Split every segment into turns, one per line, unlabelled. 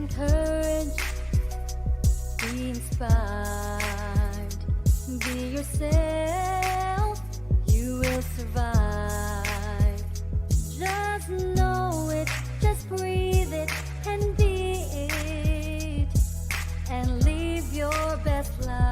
encouraged, be inspired, be yourself, you will survive. Just know it, just breathe it, and be it, and live your best life.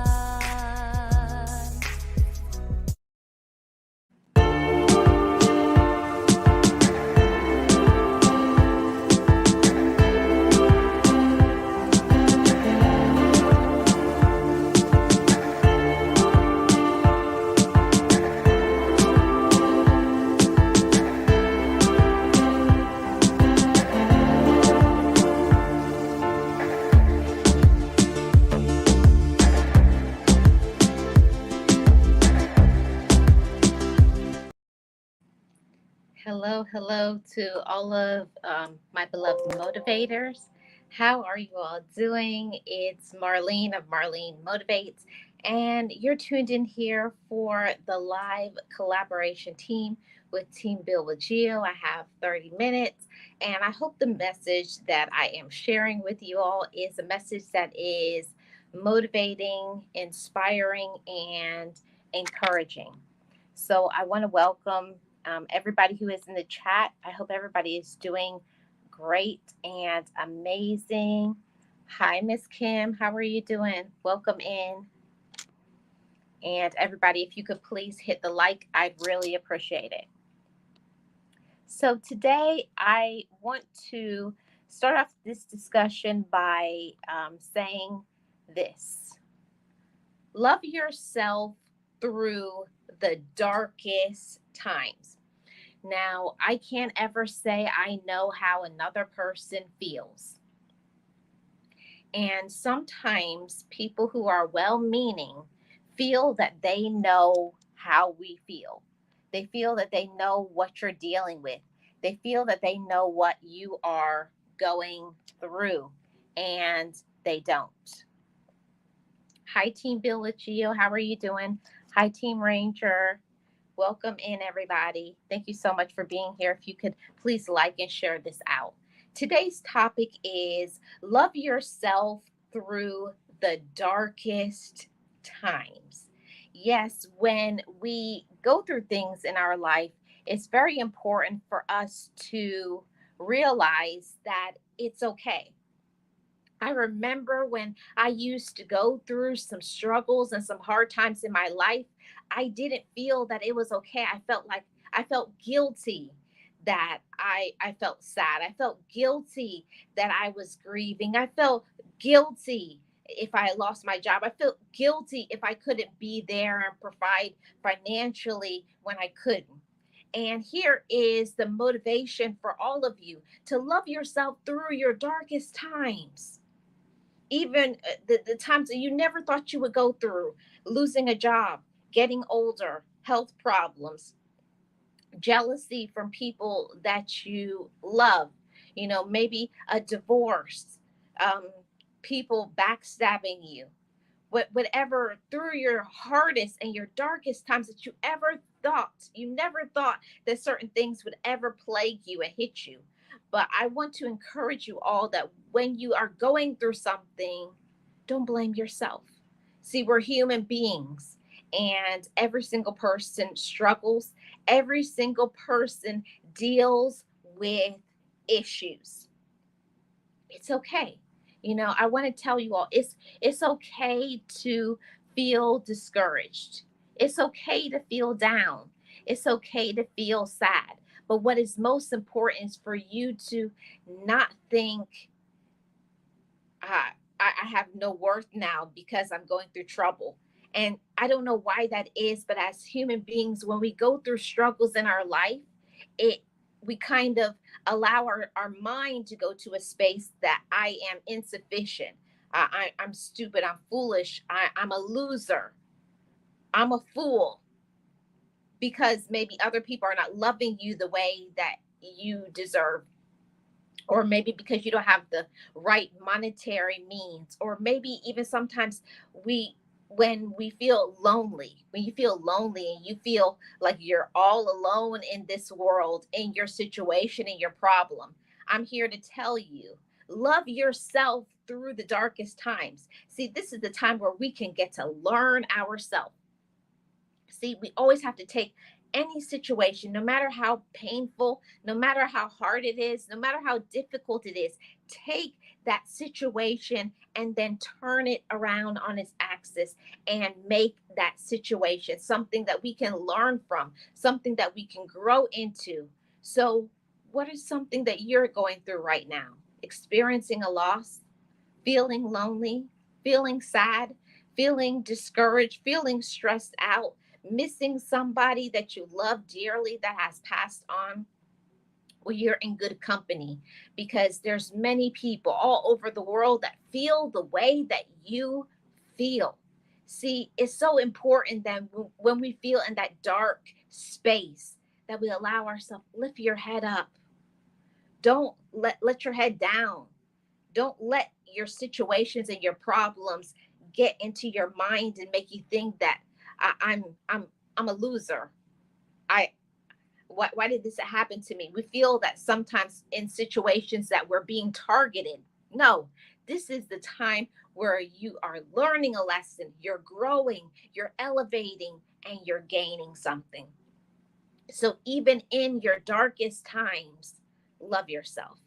Hello to all of my beloved motivators. How are you all doing? It's Marlene of Marlene Motivates, and you're tuned in here for the live collaboration team with Team Bill with Geo. I have 30 minutes, and I hope the message that I am sharing with you all is a message that is motivating, inspiring, and encouraging. So I want to welcome everybody who is in the chat. I hope everybody is doing great and amazing. Hi, Miss Kim. How are you doing? Welcome in. And everybody, if you could please hit the like, I'd really appreciate it. So today I want to start off this discussion by saying this: love yourself through the darkest times. Now, I can't ever say I know how another person feels. And sometimes people who are well meaning feel that they know how we feel. They feel that they know what you're dealing with. They feel that they know what you are going through, and they don't. Hi, Team Bill with Geo. How are you doing? Hi, Team Ranger. Welcome in, everybody. Thank you so much for being here. If you could please like and share this out. Today's topic is love yourself through the darkest times. Yes, when we go through things in our life, it's very important for us to realize that it's okay. I remember when I used to go through some struggles and some hard times in my life, I didn't feel that it was okay. I felt guilty that I felt sad. I felt guilty that I was grieving. I felt guilty if I lost my job. I felt guilty if I couldn't be there and provide financially when I couldn't. And here is the motivation for all of you to love yourself through your darkest times, even the times that you never thought you would go through: losing a job, getting older, health problems, jealousy from people that you love, maybe a divorce, um, people backstabbing you, whatever, through your hardest and your darkest times that you never thought that certain things would ever plague you and hit you. But I want to encourage you all that when you are going through something, don't blame yourself. See, we're human beings, and every single person struggles. Every single person deals with issues. It's okay. I want to tell you all, it's okay to feel discouraged. It's okay to feel down. It's okay to feel sad. But what is most important is for you to not think, I, I have no worth now because I'm going through trouble. And I don't know why that is, but as human beings, when we go through struggles in our life, it we kind of allow our mind to go to a space that I am insufficient. I'm stupid. I'm foolish. I'm a loser. I'm a fool, because maybe other people are not loving you the way that you deserve, or maybe because you don't have the right monetary means, or maybe even sometimes we when we feel lonely, when you feel lonely and you feel like you're all alone in this world, in your situation, in your problem, I'm here to tell you, Love yourself through the darkest times. See, this is the time where we can get to learn ourselves. See, we always have to take any situation, no matter how painful, no matter how hard it is, no matter how difficult it is, take that situation and then turn it around on its axis and make that situation something that we can learn from, something that we can grow into. So, what is something that you're going through right now? Experiencing a loss, feeling lonely, feeling sad, feeling discouraged, feeling stressed out, missing somebody that you love dearly that has passed on. Well, you're in good company, because there's many people all over the world that feel the way that you feel. See, it's so important that when we feel in that dark space, that we allow ourselves, lift your head up. Don't let your head down. Don't let your situations and your problems get into your mind and make you think that I, I'm I'm I'm a loser. I why did this happen to me? We feel that sometimes in situations that we're being targeted. No, this is the time where you are learning a lesson, you're growing, you're elevating, and you're gaining something. So even in your darkest times, love yourself.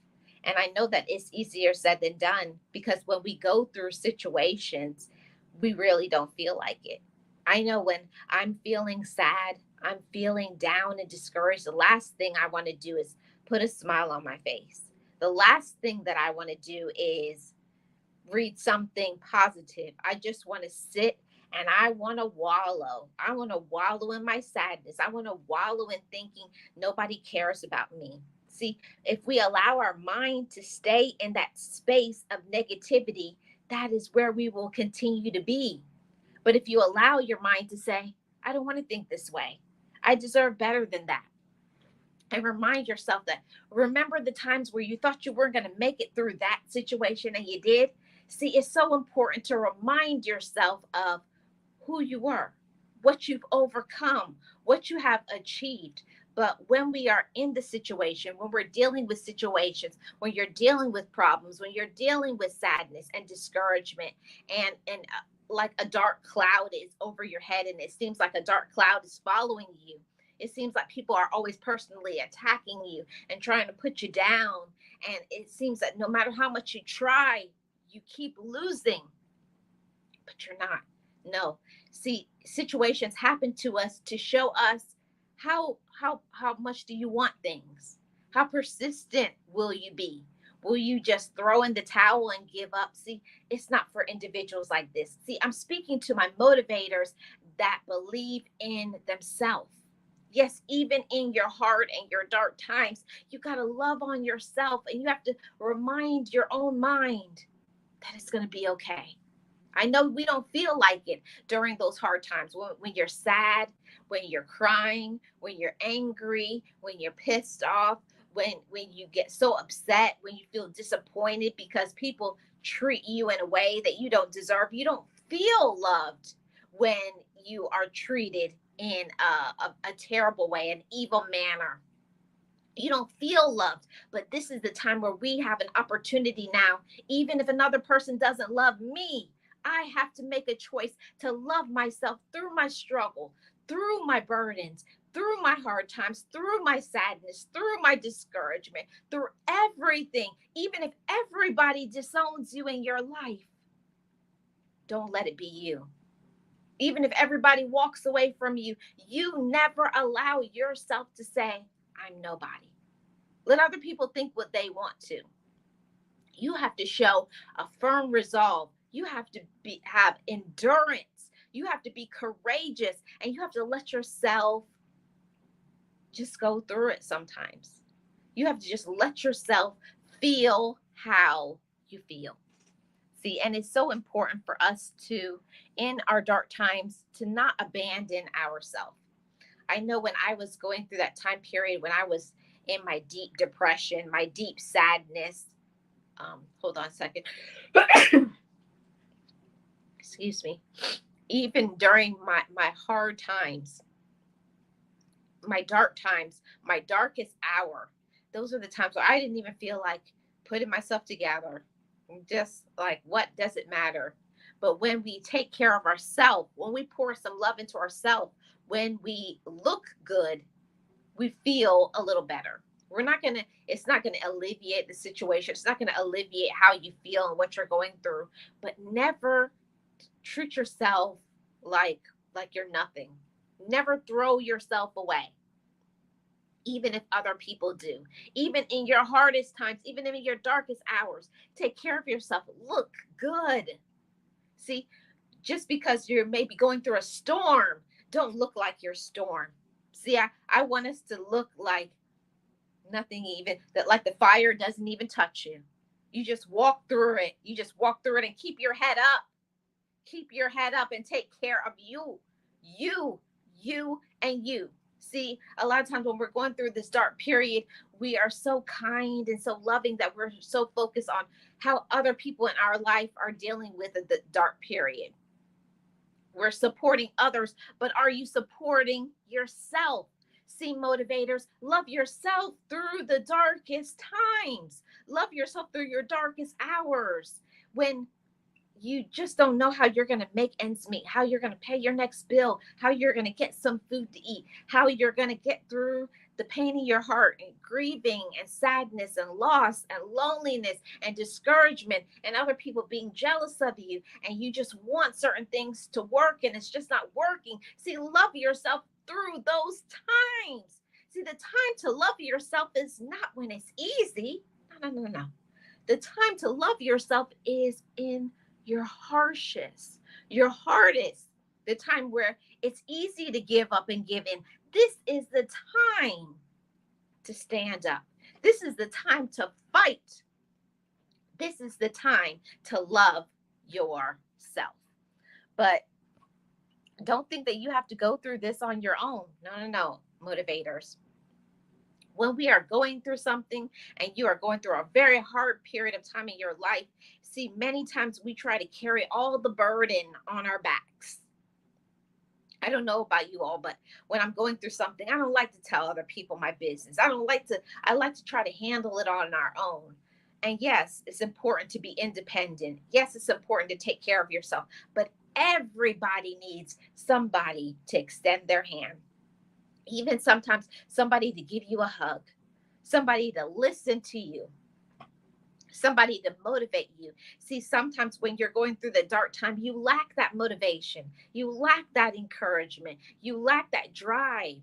And I know that it's easier said than done, because when we go through situations, we really don't feel like it. I know when I'm feeling sad, I'm feeling down and discouraged, the last thing I want to do is put a smile on my face. The last thing that I want to do is read something positive. I just want to sit and I want to wallow. I want to wallow in my sadness. I want to wallow in thinking nobody cares about me. See, if we allow our mind to stay in that space of negativity, that is where we will continue to be. But if you allow your mind to say, I don't want to think this way, I deserve better than that, and remind yourself that, remember the times where you thought you weren't going to make it through that situation and you did. See, it's so important to remind yourself of who you were, what you've overcome, what you have achieved. But when we are in the situation, when we're dealing with situations, when you're dealing with problems, when you're dealing with sadness and discouragement, and like a dark cloud is over your head, and it seems like a dark cloud is following you. It seems like people are always personally attacking you and trying to put you down. And it seems that no matter how much you try, you keep losing, but you're not. No. See, situations happen to us to show us how much do you want things? How persistent will you be? Will you just throw in the towel and give up? See, it's not for individuals like this. See, I'm speaking to my motivators that believe in themselves. Yes, even in your hard and your dark times, you got to love on yourself, and you have to remind your own mind that it's going to be okay. I know we don't feel like it during those hard times, when you're sad, when you're crying, when you're angry, when you're pissed off, when you get so upset, when you feel disappointed because people treat you in a way that you don't deserve. You don't feel loved when you are treated in a terrible way, an evil manner. You don't feel loved. But this is the time where we have an opportunity now. Even if another person doesn't love me, I have to make a choice to love myself through my struggle, through my burdens, through my hard times, through my sadness, through my discouragement, through everything. Even if everybody disowns you in your life, don't let it be you. Even if everybody walks away from you, you never allow yourself to say, I'm nobody. Let other people think what they want to. You have to show a firm resolve. You have to have endurance. You have to be courageous, and you have to let yourself just go through it sometimes. You have to just let yourself feel how you feel. See, and it's so important for us to, in our dark times, to not abandon ourselves. I know when I was going through that time period, when I was in my deep depression, my deep sadness. Hold on a second. Excuse me. Even during my hard times, my dark times, my darkest hour, those are the times where I didn't even feel like putting myself together. Just like, what does it matter? But when we take care of ourselves, when we pour some love into ourselves, when we look good, we feel a little better. It's not gonna alleviate the situation. It's not gonna alleviate how you feel and what you're going through. But never treat yourself like you're nothing. Never throw yourself away, even if other people do. Even in your hardest times, even in your darkest hours, take care of yourself. Look good. See, just because you're maybe going through a storm, don't look like your storm. See, I want us to look like nothing, even that, like the fire doesn't even touch you. You just walk through it. You just walk through it and keep your head up. Keep your head up and take care of you. You, and you. See, a lot of times when we're going through this dark period, we are so kind and so loving that we're so focused on how other people in our life are dealing with the dark period. We're supporting others, but are you supporting yourself? See, motivators, love yourself through the darkest times. Love yourself through your darkest hours when you just don't know how you're going to make ends meet, how you're going to pay your next bill, how you're going to get some food to eat, how you're going to get through the pain in your heart and grieving and sadness and loss and loneliness and discouragement and other people being jealous of you, and you just want certain things to work and it's just not working. See, love yourself through those times. See, the time to love yourself is not when it's easy. No. The time to love yourself is in your harshest, your hardest, the time where it's easy to give up and give in. This is the time to stand up. This is the time to fight. This is the time to love yourself. But don't think that you have to go through this on your own. No, motivators. When we are going through something and you are going through a very hard period of time in your life, see, many times we try to carry all the burden on our backs. I don't know about you all, but when I'm going through something, I don't like to tell other people my business. I like to try to handle it on our own. And yes, it's important to be independent. Yes, it's important to take care of yourself, but everybody needs somebody to extend their hand. Even sometimes somebody to give you a hug, somebody to listen to you, somebody to motivate you. See, sometimes when you're going through the dark time, you lack that motivation, you lack that encouragement, you lack that drive.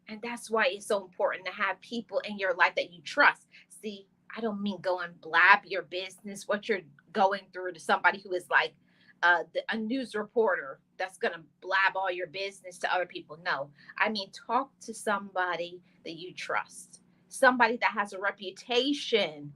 And that's why it's so important to have people in your life that you trust. See, I don't mean go and blab your business, what you're going through, to somebody who is like a news reporter that's going to blab all your business to other people. No, I mean, talk to somebody that you trust, somebody that has a reputation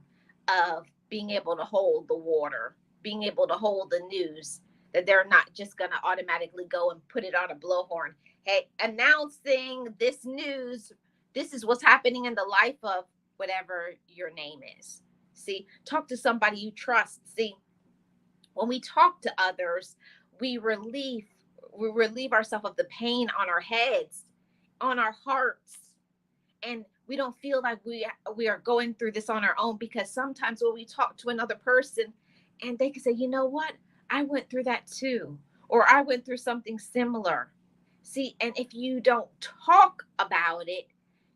of being able to hold the water, being able to hold the news, that they're not just going to automatically go and put it on a blowhorn. Hey, announcing this news, this is what's happening in the life of whatever your name is. See, talk to somebody you trust. See, when we talk to others, we relieve ourselves of the pain on our heads, on our hearts, and we don't feel like we are going through this on our own, because sometimes when we talk to another person and they can say, you know what, I went through that too, or I went through something similar. See, and if you don't talk about it,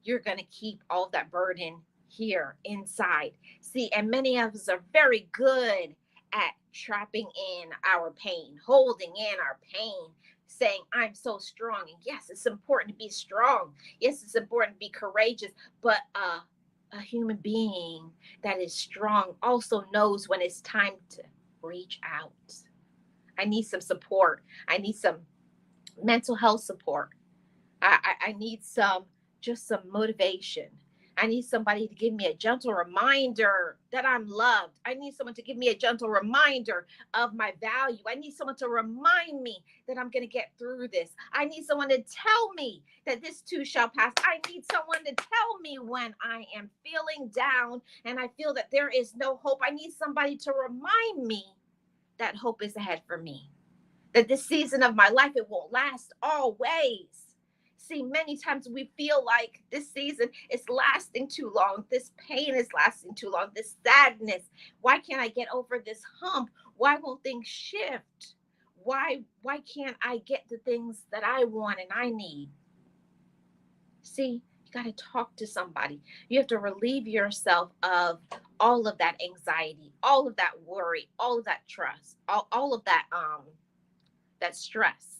you're going to keep all that burden here inside. See, and many of us are very good at trapping in our pain, holding in our pain, saying, I'm so strong. And yes, it's important to be strong. Yes, it's important to be courageous. But a human being that is strong also knows when it's time to reach out. I need some support. I need some mental health support. I need just some motivation. I need somebody to give me a gentle reminder that I'm loved. I need someone to give me a gentle reminder of my value. I need someone to remind me that I'm going to get through this. I need someone to tell me that this too shall pass. I need someone to tell me when I am feeling down and I feel that there is no hope. I need somebody to remind me that hope is ahead for me, that this season of my life, it won't last always. See, many times we feel like this season is lasting too long. This pain is lasting too long. This sadness. Why can't I get over this hump? Why won't things shift? Why can't I get the things that I want and I need? See, you got to talk to somebody. You have to relieve yourself of all of that anxiety, all of that worry, all of that trust, all of that stress.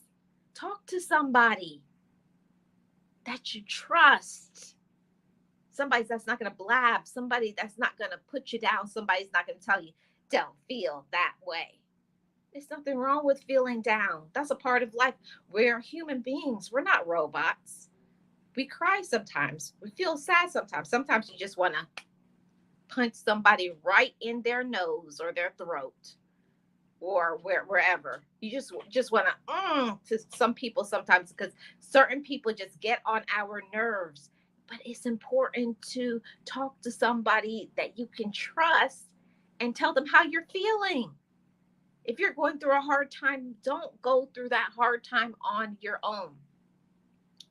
Talk to somebody that you trust. Somebody that's not going to blab, somebody that's not going to put you down, somebody's not going to tell you, don't feel that way. There's nothing wrong with feeling down. That's a part of life. We're human beings, we're not robots. We cry sometimes, we feel sad sometimes. Sometimes you just want to punch somebody right in their nose or their throat or wherever. You just want to some people sometimes, because certain people just get on our nerves. But it's important to talk to somebody that you can trust and tell them how you're feeling. If you're going through a hard time, don't go through that hard time on your own.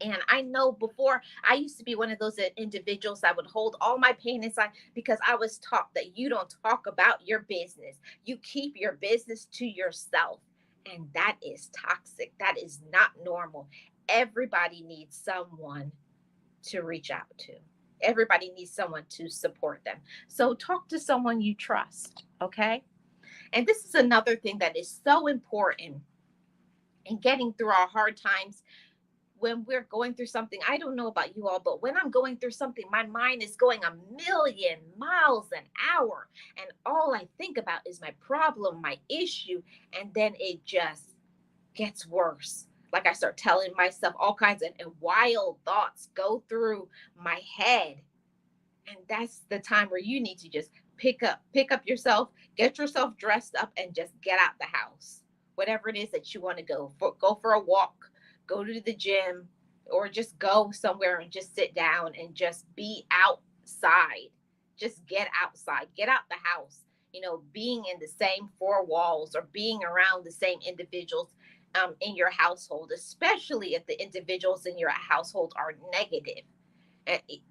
And I know before, I used to be one of those individuals that would hold all my pain inside, because I was taught that you don't talk about your business. You keep your business to yourself. And that is toxic. That is not normal. Everybody needs someone to reach out to. Everybody needs someone to support them. So talk to someone you trust, okay? And this is another thing that is so important in getting through our hard times. When we're going through something, I don't know about you all, but when I'm going through something, my mind is going a million miles an hour. And all I think about is my problem, my issue. And then it just gets worse. Like I start telling myself all kinds of wild thoughts go through my head. And that's the time where you need to just pick up yourself, get yourself dressed up, and just get out the house. Whatever it is that you want to go for a walk, go to the gym, or just go somewhere and just sit down and just be outside. Just get outside, get out the house. Being in the same four walls or being around the same individuals in your household, especially if the individuals in your household are negative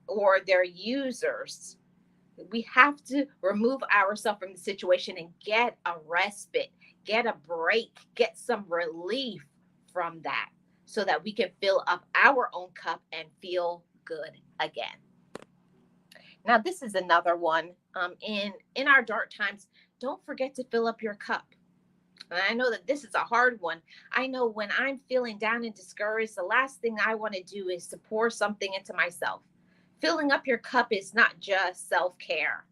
or they're users. We have to remove ourselves from the situation and get a respite, get a break, get some relief from that, so that we can fill up our own cup and feel good again. Now, this is another one. In our dark times, don't forget to fill up your cup. And I know that this is a hard one. I know when I'm feeling down and discouraged, the last thing I want to do is to pour something into myself. Filling up your cup is not just self-care.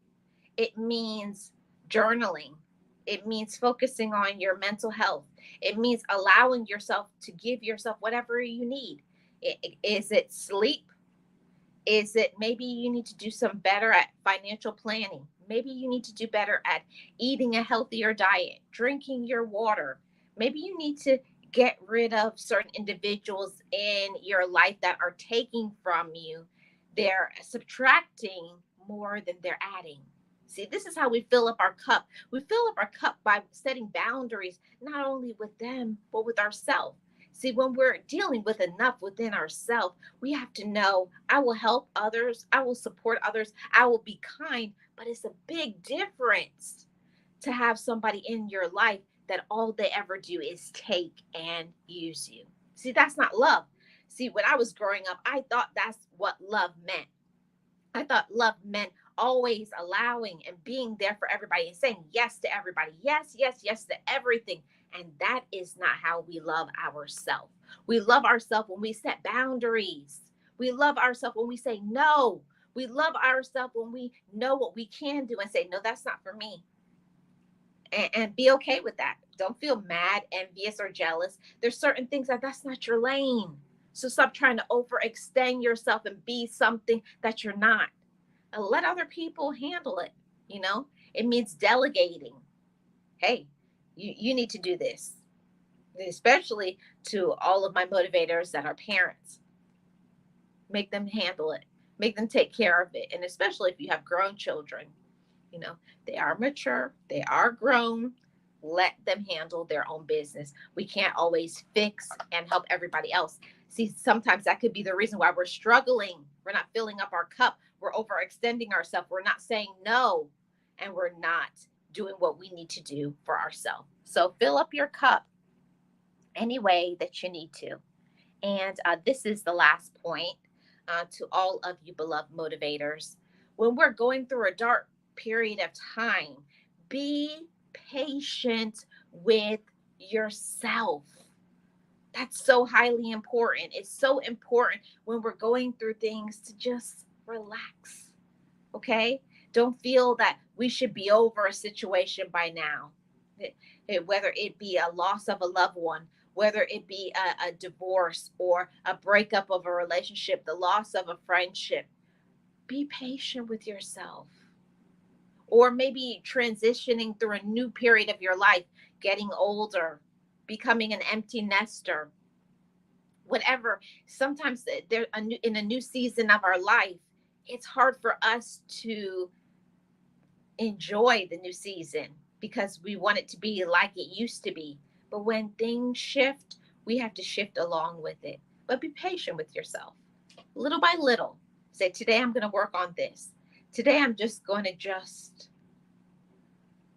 It means journaling. It means focusing on your mental health. It means allowing yourself to give yourself whatever you need. Is it sleep? Is it maybe you need to do some better at financial planning? Maybe you need to do better at eating a healthier diet, drinking your water. Maybe you need to get rid of certain individuals in your life that are taking from you. They're subtracting more than they're adding. See, this is how we fill up our cup. We fill up our cup by setting boundaries, not only with them, but with ourselves. See, when we're dealing with enough within ourselves, we have to know, I will help others, I will support others, I will be kind, but it's a big difference to have somebody in your life that all they ever do is take and use you. See, that's not love. See, when I was growing up, I thought that's what love meant. I thought love meant always allowing and being there for everybody and saying yes to everybody. Yes, yes, yes to everything. And that is not how we love ourselves. We love ourselves when we set boundaries. We love ourselves when we say no. We love ourselves when we know what we can do and say, no, that's not for me. And be okay with that. Don't feel mad, envious, or jealous. There's certain things that's not your lane. So stop trying to overextend yourself and be something that you're not. And let other people handle it. It means delegating. Hey, you need to do this. Especially to all of my motivators that are parents. Make them handle it. Make them take care of it. And especially if you have grown children, they are mature, they are grown. Let them handle their own business. We can't always fix and help everybody else. See, sometimes that could be the reason why we're struggling. We're not filling up our cup. We're overextending ourselves. We're not saying no, and we're not doing what we need to do for ourselves. So fill up your cup any way that you need to. And this is the last point to all of you beloved motivators. When we're going through a dark period of time, be patient with yourself. That's so highly important. It's so important when we're going through things to just relax. Okay? Don't feel that we should be over a situation by now. Whether it be a loss of a loved one, whether it be a divorce or a breakup of a relationship, the loss of a friendship, be patient with yourself. Or maybe transitioning through a new period of your life, getting older, becoming an empty nester, whatever. Sometimes in a new season of our life, it's hard for us to enjoy the new season because we want it to be like it used to be. But when things shift, we have to shift along with it. But be patient with yourself. Little by little, say, today I'm going to work on this. Today I'm just going to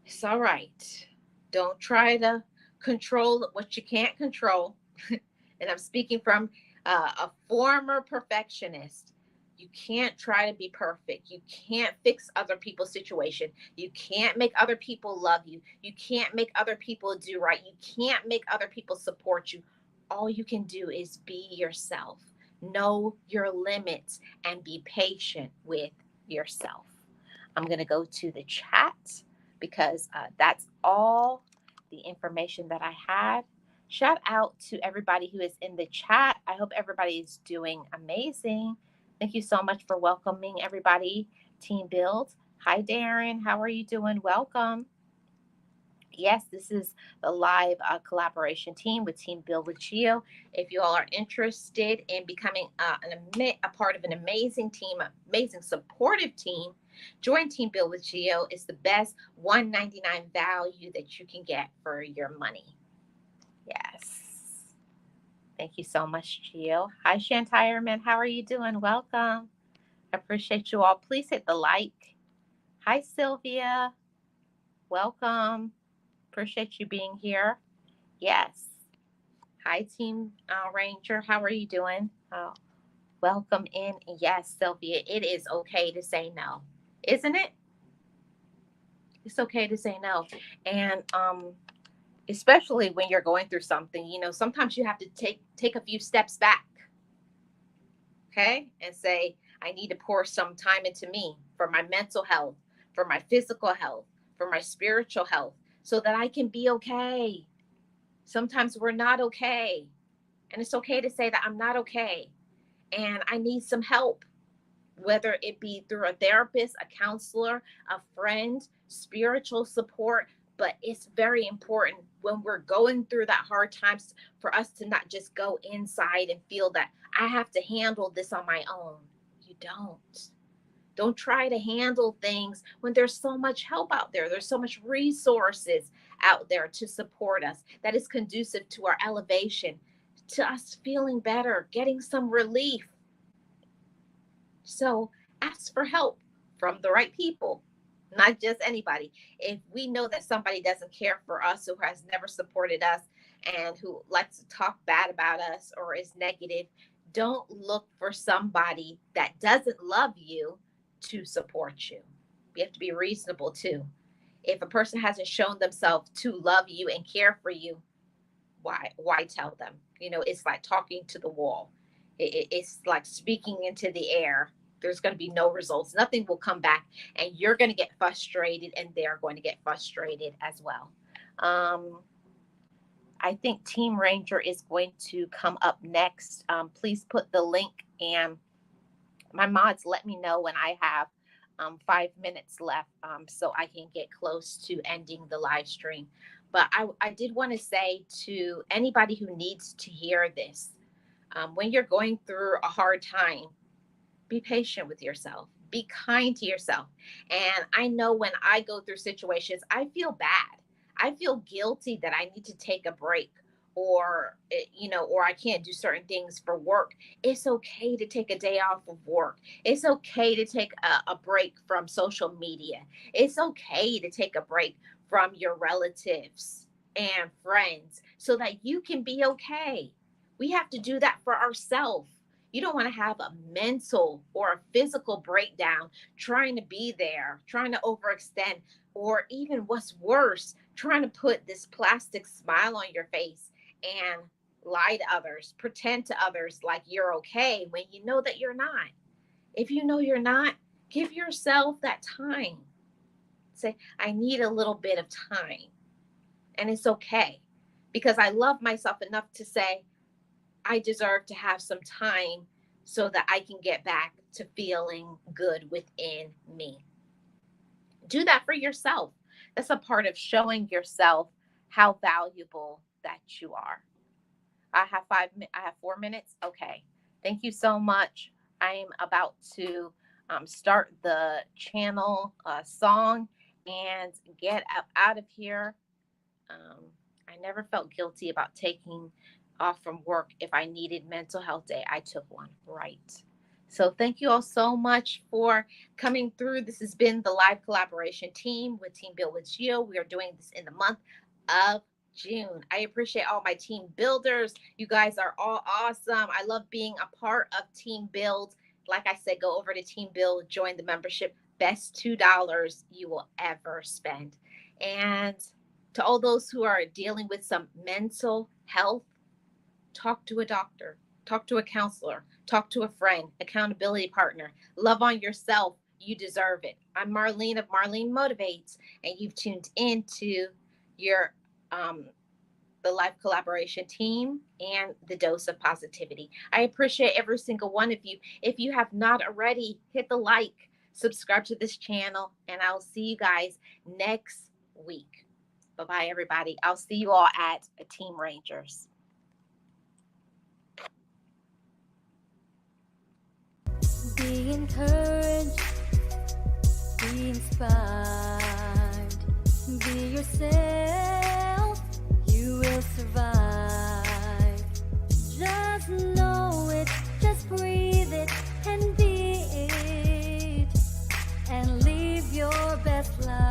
it's all right. Don't try to control what you can't control. And I'm speaking from a former perfectionist. You can't try to be perfect. You can't fix other people's situation. You can't make other people love you. You can't make other people do right. You can't make other people support you. All you can do is be yourself. Know your limits and be patient with yourself. I'm going to go to the chat because that's all the information that I had. Shout out to everybody who is in the chat. I hope everybody is doing amazing. Thank you so much for welcoming everybody. Team Build. Hi, Darren. How are you doing? Welcome. Yes, this is the live collaboration team with Team Build with Geo. If you all are interested in becoming a part of an amazing team, amazing supportive team, join Team Build with Geo. It's the best $199 value that you can get for your money. Yes. Thank you so much, Geo. Hi, Shantireman. How are you doing? Welcome. I appreciate you all. Please hit the like. Hi, Sylvia. Welcome. Appreciate you being here. Yes. Hi, Team Ranger. How are you doing? Welcome in. Yes, Sylvia, it is okay to say no, isn't it? It's okay to say no. And especially when you're going through something, sometimes you have to take a few steps back, okay? And say, I need to pour some time into me for my mental health, for my physical health, for my spiritual health, so that I can be okay. Sometimes we're not okay. And it's okay to say that I'm not okay and I need some help, whether it be through a therapist, a counselor, a friend, spiritual support. But it's very important when we're going through that hard times for us to not just go inside and feel that I have to handle this on my own. You don't. Don't try to handle things when there's so much help out there. There's so much resources out there to support us that is conducive to our elevation, to us feeling better, getting some relief. So ask for help from the right people, not just anybody. If we know that somebody doesn't care for us, who has never supported us, and who likes to talk bad about us or is negative, don't look for somebody that doesn't love you to support you. You have to be reasonable too. If a person hasn't shown themselves to love you and care for you, why tell them? It's like talking to the wall. It's like speaking into the air. There's going to be no results. Nothing will come back, and you're going to get frustrated, and they're going to get frustrated as well. I think Team Ranger is going to come up next. Please put the link, and my mods, let me know when I have 5 minutes left, so I can get close to ending the live stream. But I did want to say to anybody who needs to hear this, when you're going through a hard time, be patient with yourself. Be kind to yourself. And I know when I go through situations, I feel bad. I feel guilty that I need to take a break, or or I can't do certain things for work. It's okay to take a day off of work. It's okay to take a break from social media. It's okay to take a break from your relatives and friends so that you can be okay. We have to do that for ourselves. You don't want to have a mental or a physical breakdown trying to be there, trying to overextend, or even what's worse, trying to put this plastic smile on your face and lie to others, pretend to others like you're okay when you know that you're not. If you know you're not, give yourself that time. Say, I need a little bit of time. And it's okay, because I love myself enough to say, I deserve to have some time so that I can get back to feeling good within me. Do that for yourself. That's a part of showing yourself how valuable that you are. I have 4 minutes. Okay. Thank you so much. I'm about to start the channel song and get up out of here. I never felt guilty about taking off from work. If I needed mental health day, I took one, right? So thank you all so much for coming through. This has been the live collaboration team with Team Build with Gio. We are doing this in the month of June. I appreciate all my team builders. You guys are all awesome. I love being a part of Team Build. Like I said, go over to Team Build, join the membership. Best $2 you will ever spend. And to all those who are dealing with some mental health, talk to a doctor, talk to a counselor, talk to a friend, accountability partner. Love on yourself. You deserve it. I'm Marlene of Marlene Motivates, and you've tuned into your the live collaboration team and the dose of positivity. I appreciate every single one of you. If you have not already, hit the like, subscribe to this channel, and I'll see you guys next week. Bye-bye, everybody. I'll see you all at Team Rangers.
Be encouraged, be inspired, be yourself, you will survive. Just know it, just breathe it, and be it, and live your best life.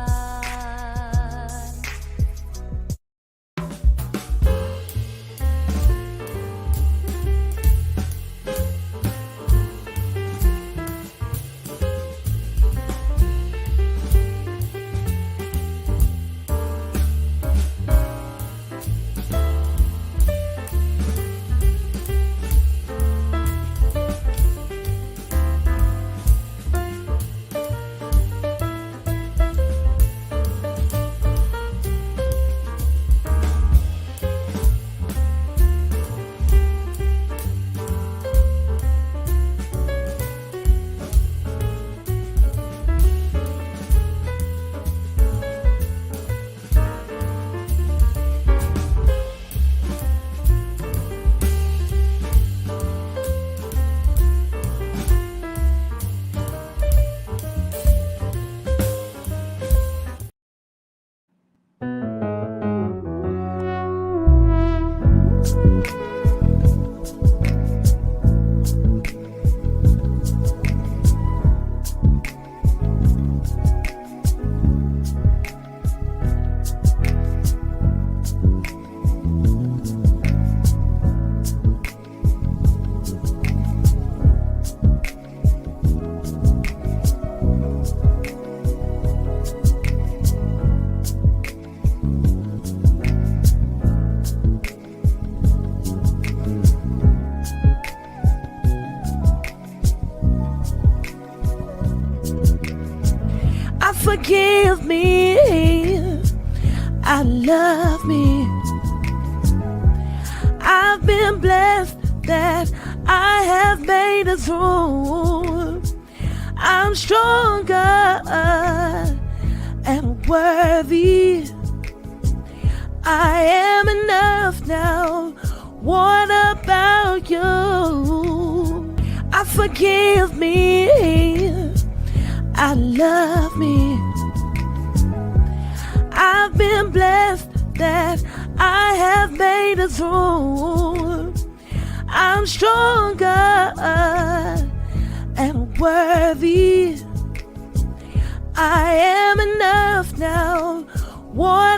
Forgive me, I love me. I've been blessed that I have made it through. I'm stronger and worthy. I am enough now. What about you? Forgive me, I love me. I I've been blessed that I have made it through. I'm stronger and worthy. I am enough now. What